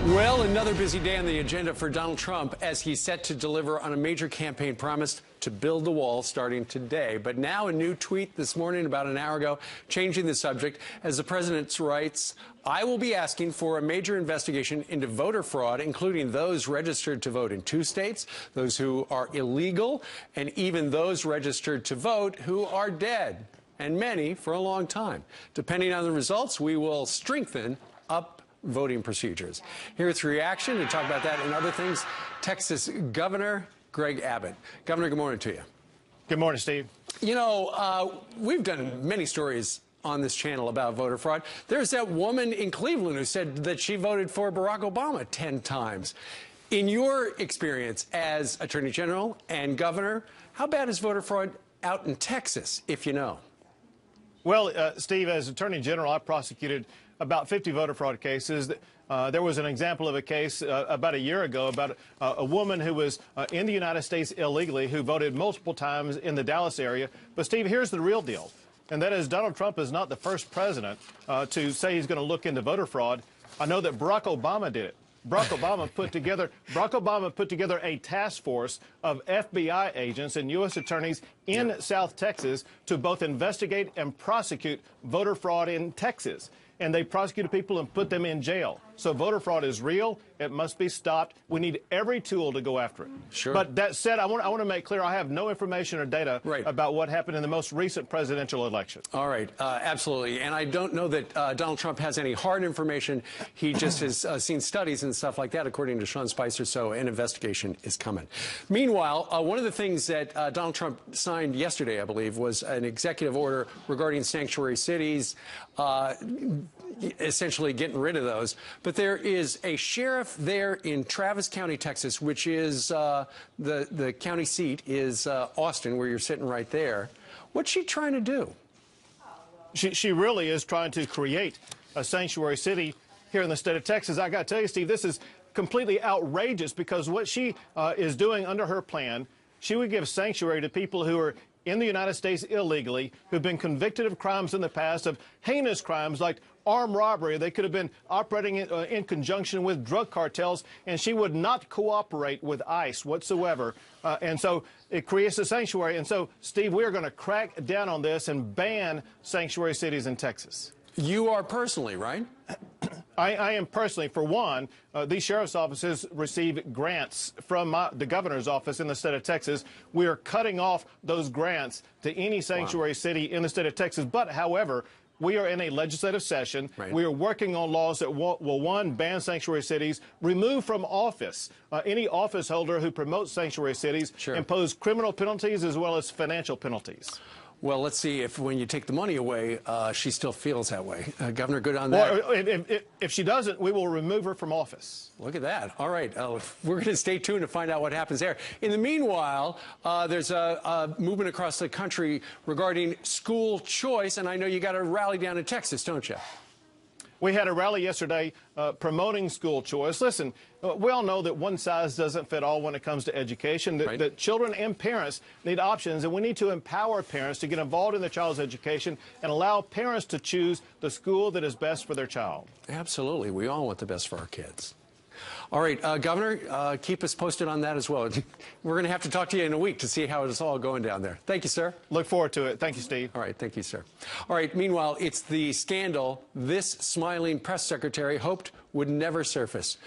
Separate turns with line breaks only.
Well, another busy day on the agenda for Donald Trump as he's set to deliver on a major campaign promise to build the wall starting today. But now a new tweet this morning, about an hour ago, changing the subject as the president writes, I will be asking for a major investigation into voter fraud, including those registered to vote in 2 states, those who are illegal, and even those registered to vote who are dead, and many for a long time. Depending on the results, we will strengthen up voting procedures. Here's reaction to talk about that and other things. Texas Governor Greg Abbott. Governor, good morning to you.
Good morning, Steve.
You know, we've done many stories on this channel about voter fraud. There's that woman in Cleveland who said that she voted for Barack Obama 10 times. In your experience as Attorney General and Governor, how bad is voter fraud out in Texas, if you know?
Well, Steve, as Attorney General, I prosecuted about 50 voter fraud cases. There was an example of a case about a year ago about a woman who was in the United States illegally who voted multiple times in the Dallas area. But, Steve, here's the real deal, and that is Donald Trump is not the first president to say he's going to look into voter fraud. I know that Barack Obama did it. Barack Obama put together a task force of FBI agents and U.S. attorneys in South Texas to both investigate and prosecute voter fraud in Texas. And they prosecuted people and put them in jail. So voter fraud is real. It must be stopped. We need every tool to go after it.
Sure.
But that said, I want to make clear I have no information or data about what happened in the most recent presidential election.
All right. Absolutely. And I don't know that Donald Trump has any hard information. He just has seen studies and stuff like that, according to Sean Spicer. So an investigation is coming. Meanwhile, one of the things that Donald Trump signed yesterday, I believe, was an executive order regarding sanctuary cities, essentially getting rid of those. But there is a sheriff there in Travis County, Texas, which is the county seat is Austin, where you're sitting right there. What's she trying to do?
She really is trying to create a sanctuary city here in the state of Texas. I got to tell you, Steve, this is completely outrageous because what she is doing under her plan, she would give sanctuary to people who are in the United States illegally, who've been convicted of crimes in the past, of heinous crimes like armed robbery. They could have been operating in conjunction with drug cartels, and she would not cooperate with ICE whatsoever. And so it creates a sanctuary. And so, Steve, we are going to crack down on this and ban sanctuary cities in Texas.
You are personally, right?
I am personally. For one, these sheriff's offices receive grants from the governor's office in the state of Texas. We are cutting off those grants to any sanctuary city in the state of Texas. But, however, we are in a legislative session. We are working on laws that will, one, ban sanctuary cities, remove from office any office holder who promotes sanctuary cities, impose criminal penalties as well as financial penalties.
Well, let's see if when you take the money away, she still feels that way. Governor, good on that.
Well, if she doesn't, we will remove her from office. Look
at that. All right. We're going to stay tuned to find out what happens there. In the meanwhile, there's a movement across the country regarding school choice, and I know you got a rally down in Texas, don't you?
We had a rally yesterday promoting school choice. Listen, we all know that one size doesn't fit all when it comes to education, that children and parents need options, and we need to empower parents to get involved in their child's education and allow parents to choose the school that is best for their child.
Absolutely. We all want the best for our kids. All right, Governor, keep us posted on that as well. We're going to have to talk to you in a week to see how it's all going down there. Thank you, sir.
Look forward to it. Thank you, Steve.
All right, thank you, sir. All right, meanwhile, it's the scandal this smiling press secretary hoped would never surface.